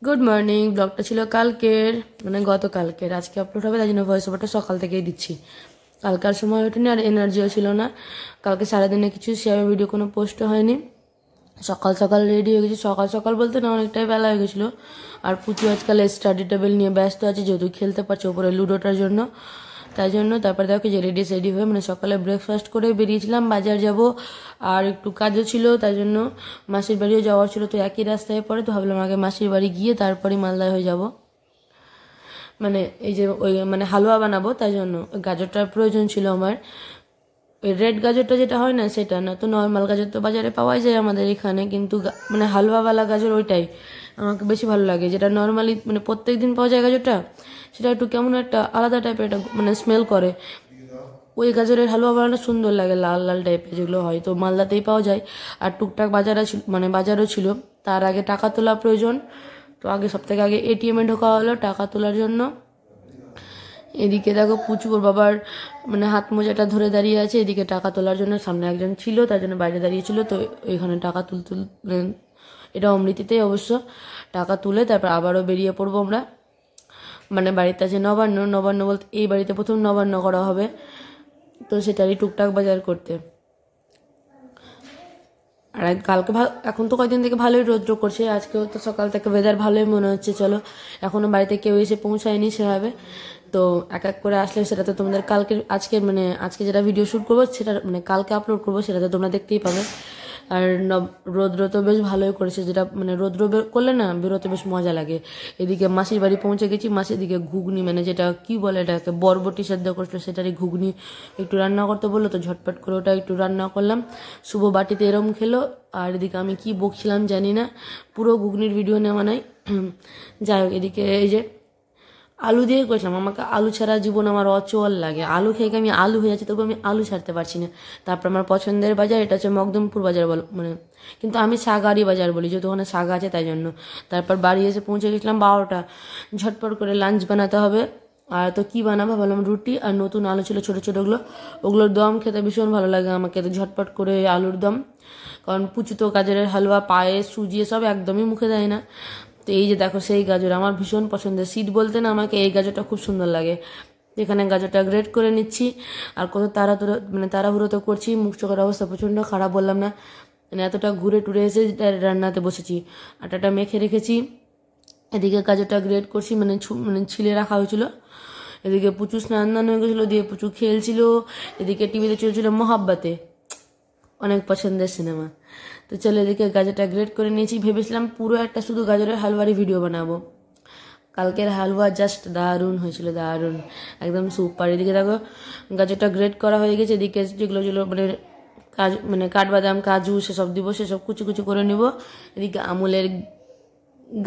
Good morning. ব্লগটা ছিল কালকের, মানে গতকালকের। আজকে আপলোড হবে, তাই জন্য ভয়েস ওভারটা সকাল থেকেই দিচ্ছি। কালকার সময় ওঠেনি আর এনার্জিও ছিল না। কালকে সারাদিনে কিছু সেভাবে ভিডিও কোনো পোস্ট হয়নি। সকাল সকাল রেডি হয়ে গেছি, সকাল সকাল বলতে না, অনেকটাই বেলা হয়ে গেছিলো। আর পুচু আজকাল স্টাডি টেবিল নিয়ে ব্যস্ত আছে, যেহেতু খেলতে পারছে ওপরে লুডোটার জন্য, তাই জন্য। তারপরে দেখো যে রেডি হয়ে মানে সকালে ব্রেকফাস্ট করে বেরিয়েছিলাম, বাজার যাব। আর একটু কাজও ছিল, তাই জন্য মাসির বাড়িও যাওয়ার ছিল, তো একই রাস্তায় পড়ে, তো ভাবলাম আগে মাসির বাড়ি গিয়ে তারপরে মালদায় হয়ে যাব। মানে এই যে ওই মানে হালুয়া বানাবো, তাই জন্য গাজরটার প্রয়োজন ছিল আমার। ওই রেড গাজরটা যেটা হয় না, সেটা না, তো নর্মাল গাজর তো বাজারে পাওয়াই যায় আমাদের এখানে, কিন্তু মানে হালুয়াওয়ালা গাজর ওইটাই আমাকে বেশি ভালো লাগে। যেটা নর্মালি মানে প্রত্যেক দিন পাওয়া যায় গাজরটা, সেটা একটু কেমন একটা আলাদা টাইপের একটা মানে স্মেল করে। ওই গাজরের হালুয়া বানানো সুন্দর লাগে, লাল লাল টাইপের যেগুলো হয়, তো মালদাতেই পাওয়া যায়। আর টুকটাক বাজারও ছিল। তার আগে টাকা তোলা প্রয়োজন, তো সব থেকে আগে এটিএমে ঢোকা হলো টাকা তোলার জন্য। এদিকে দেখো পুচুর বাবার মানে হাত মোজাটা ধরে দাঁড়িয়ে আছে, এদিকে টাকা তোলার জন্য সামনে একজন ছিল, তার জন্য বাইরে দাঁড়িয়েছিল, তো এখানে টাকা মানে এটা অমৃতিতেই অবশ্য। টাকা তুলে তারপর আবারও বেরিয়ে পড়বো আমরা। মানে বাড়িতে আছে নবান্ন বলতে এই বাড়িতে প্রথম নবান্ন করা হবে, তো সেটারই টুকটাক বাজার করতে। আর কালকে এখন তো কয়েকদিন থেকে ভালোই রৌদ্র করছে, আজকেও তো সকাল থেকে ওয়েদার ভালোই মনে হচ্ছে। চলো, এখনো বাড়িতে কেউ এসে পৌঁছায়নি সেভাবে, তো এক এক করে আসলে সেটা তো তোমাদের আজকে যেটা ভিডিও শ্যুট করবো সেটা মানে কালকে আপলোড করবো, সেটা তো তোমরা দেখতেই পাবে। আর রৌদ্র তো বেশ ভালোই করেছে, যেটা মানে রৌদ্র করলে না বেরোতে বেশ মজা লাগে। এদিকে মাসির বাড়ি পৌঁছে গেছি, মাসির দিকে ঘুগনি মানে যেটা কি বলে এটাকে বরবটি সেদ্ধ করছিল, সেটারই ঘুগনি একটু রান্না করতে বললো, তো ঝটপট করে ওটা একটু রান্না করলাম। শুভ বাটিতে এরম খেলো। আর এদিকে আমি কি বকছিলাম জানি না, পুরো ঘুগনির ভিডিও নেওয়া নাই। যাই হোক, এদিকে এই যে আলু দিয়ে করেছিলাম। আমাকে আলু ছাড়া জীবন আমার অচল লাগে, আলু খেয়ে আমি আলু হয়ে যাচ্ছি, তবু আমি আলু ছাড়তে পারছি না। তারপর আমার পছন্দের বাজার এটা হচ্ছে মকদমপুর বাজার মানে, কিন্তু আমি সাগারি বাজার বলি, যেহেতু ওখানে শাক আছে তাই জন্য। তারপর বাড়ি এসে পৌঁছে গেছিলাম 12টা। ঝটপট করে লাঞ্চ বানাতে হবে। আর তো কি বানাবো ভাবলাম রুটি আর নতুন আলু ছিল ছোটো ছোটোগুলো, ওগুলোর দম খেতে ভীষণ ভালো লাগে আমাকে, তো ঝটপট করে আলুর দম। কারণ পুচু তো গাজরের হালুয়া, পায়েস, সুজি এসব একদমই মুখে দেয় না। তো এই যে দেখো সেই গাজর আমার ভীষণ পছন্দের, শীত বলতে না আমাকে এই গাজরটা খুব সুন্দর লাগে। এখানে গাজরটা গ্রেট করে নিচ্ছি। আর কত তাড়াহুড়ো তো করছি, মুখ চোখের অবস্থা প্রচণ্ড খারাপ, বললাম না, মানে এতটা ঘুরে টুরে এসে রান্নাতে বসেছি। আটাটা মেখে রেখেছি, এদিকে গাজরটা গ্রেট করছি, মানে ছিলে রাখা হয়েছিল। এদিকে পুচু স্নান হয়ে গেছিলো, দিয়ে পুচু খেলছিল। এদিকে টিভিতে চলছিল মহাব্বাতে, অনেক পছন্দের সিনেমা। তো চলো, এদিকে গাজরটা গ্রেট করে নিয়েছি। ভেবেছিলাম পুরো একটা শুধু গাজরের হালুয়ারই ভিডিও বানাবো। কালকের হালুয়া জাস্ট দারুণ হয়েছিল, দারুণ, একদম সুপার। এদিকে দেখো গাজরটা গ্রেট করা হয়ে গেছে। এদিকে যেগুলো মানে কাঠবাদাম, কাজু সেসব দিব, সেসব কুচি কুচি করে নিব। এদিকে আমুলের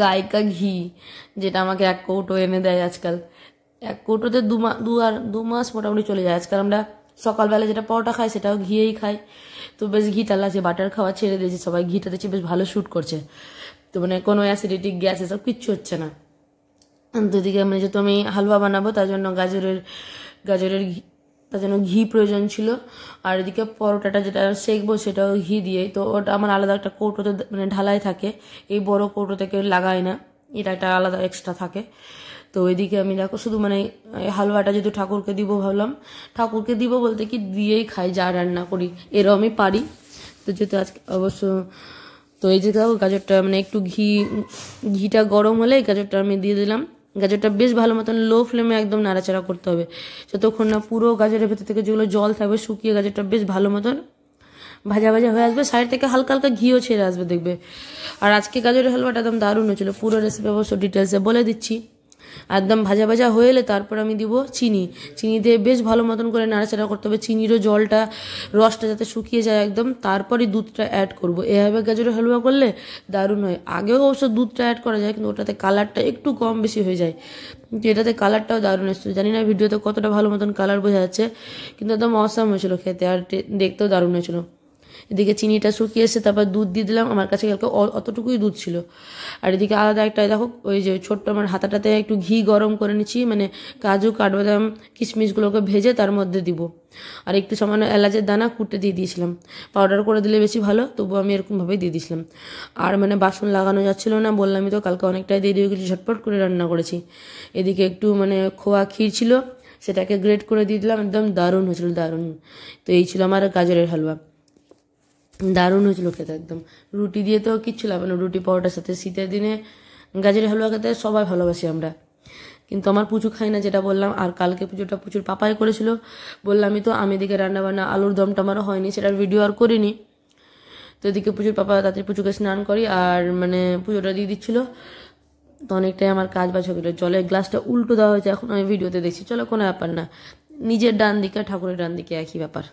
গায়িকা ঘি, যেটা আমাকে 1 কৌটো এনে দেয় আজকাল। 1 কৌটোতে 2 মাস মোটামুটি চলে যায়। আজকাল আমরা সকালবেলা যেটা পরোটা খাই সেটাও ঘিয়েই খাই, তো বেশ ঘিটা লাগছে। বাটার খাওয়া ছেড়ে দিয়েছি, সবাই ঘিটা দিচ্ছি, বেশ ভালো শ্যুট করছে। তো মানে কোনো অ্যাসিডিটি, গ্যাস এসব কিচ্ছু হচ্ছে না। তো এদিকে মানে যেহেতু আমি হালুয়া বানাবো, তার জন্য তার জন্য ঘি প্রয়োজন ছিল। আর এদিকে পরোটাটা যেটা সেকবো সেটাও ঘি দিয়ে, তো ওটা আমার আলাদা একটা কৌটোতে মানে ঢালাই থাকে, এই বড় কৌটো থেকে লাগাই না, এটা একটা আলাদা এক্সট্রা থাকে। তো ওইদিকে আমি দেখো শুধু মানে হালুয়াটা যেহেতু ঠাকুরকে দিব ভাবলাম, ঠাকুরকে দিব বলতে কি দিয়েই খাই যা রান্না করি, এরও আমি পারি। তো যেহেতু আজকে অবশ্য, তো এই যে গাজরটা মানে একটু ঘিটা গরম হলে গাজরটা আমি দিয়ে দিলাম। গাজরটা বেশ ভালো মতন লো ফ্লেমে একদম নাড়াচাড়া করতে হবে, যতক্ষণ না পুরো গাজরের ভেতর থেকে যেগুলো জল থাকবে শুকিয়ে গাজরটা বেশ ভালো মতন ভাজা ভাজা হয়ে আসবে, সাইড থেকে হালকা হালকা ঘিও ছেড়ে আসবে দেখবে। আর আজকে গাজরের হালুয়াটা একদম দারুণ হয়েছিল, পুরো রেসিপি অবশ্য ডিটেলসে বলে দিচ্ছি। একদম ভাজা ভাজা হয়ে এলে তারপর আমি দিব চিনি দিয়ে বেশ ভালো মতন করে নাড়াচাড়া করতে হবে, চিনিরও রসটা যাতে শুকিয়ে যায় একদম, তারপরই দুধটা অ্যাড করব। এভাবে গাজরের হালুয়া করলে দারুণ হয়। আগেও অবশ্য দুধটা অ্যাড করা যায়, কিন্তু ওটাতে কালারটা একটু কম বেশি হয়ে যায়, কিন্তু এটাতে কালারটাও দারুণ এসেছিল। জানি না ভিডিওতে কতটা ভালো মতন কালার বোঝা যাচ্ছে, কিন্তু একদম অসাম হয়েছিল খেতে, আর দেখতেও দারুণ হয়েছিল। এদিকে চিনিটা শুকিয়ে এসে তারপর দুধ দিয়ে দিলাম, আমার কাছে কালকে অতটুকুই দুধ ছিল। আর এদিকে আলাদা একটা দেখো ওই যে ছোট্ট আমার হাতাটাতে একটু ঘি গরম করে নিচ্ছি, মানে কাজু কাঠবাদাম কিশমিশগুলোকে ভেজে তার মধ্যে দিব। আর একটু সামান্য এলাচের দানা কুটে দিয়ে দিয়েছিলাম, পাউডার করে দিলে বেশি ভালো, তবু আমি এরকমভাবেই দিয়ে দিয়েছিলাম। আর মানে বাসন লাগানো যাচ্ছিল না, বললামই তো কালকে অনেকটাই দেরি হয়ে গেছে, ঝটপট করে রান্না করেছি। এদিকে একটু মানে খোয়া ক্ষীর ছিল, সেটাকে গ্রেট করে দিয়ে দিলাম, একদম দারুণ হয়েছিল, দারুণ। তো এই ছিল আমার গাজরের হালুয়া, দারুণ হয়েছিল খেতে একদম। রুটি দিয়ে তো কিচ্ছু লাগবে না, রুটি পরোটার সাথে শীতের দিনে গাজরের হালুয়া খেতে সবাই ভালোবাসি আমরা, কিন্তু আমার পুচু খাই না যেটা বললাম। আর কালকে পুজোটা প্রচুর পাপাই করেছিল, বললামই তো। আমি এদিকে রান্নাবান্না আলুর দমটা আমারও হয়নি, সেটার ভিডিও আর করিনি। তো এদিকে প্রচুর পাপা তাড়াতাড়ি পুচুকে স্নান করি আর মানে পুজোটা দিয়ে দিচ্ছিলো। তো অনেকটাই আমার কাজ বাজ হয়ে গেলো। জলের গ্লাসটা উল্টো দেওয়া হয়েছে, এখন আমি ভিডিওতে দেখছি, চলো কোনো ব্যাপার না, নিজের ডান দিকে ঠাকুরের ডান দিকে একই ব্যাপার,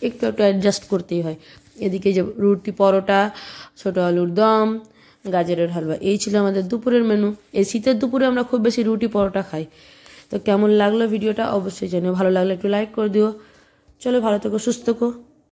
একটু একটু অ্যাডজাস্ট করতেই হয়। এদিকে যে রুটি পরোটা, ছোটো আলুর দম, গাজরের হালুয়া, এই ছিল আমাদের দুপুরের মেনু। এই শীতের দুপুরে আমরা খুব বেশি রুটি পরোটা খাই। তো কেমন লাগলো ভিডিওটা অবশ্যই জানিও, ভালো লাগলে একটু লাইক করে দিও। চলো ভালো থেকো, সুস্থ থেকো।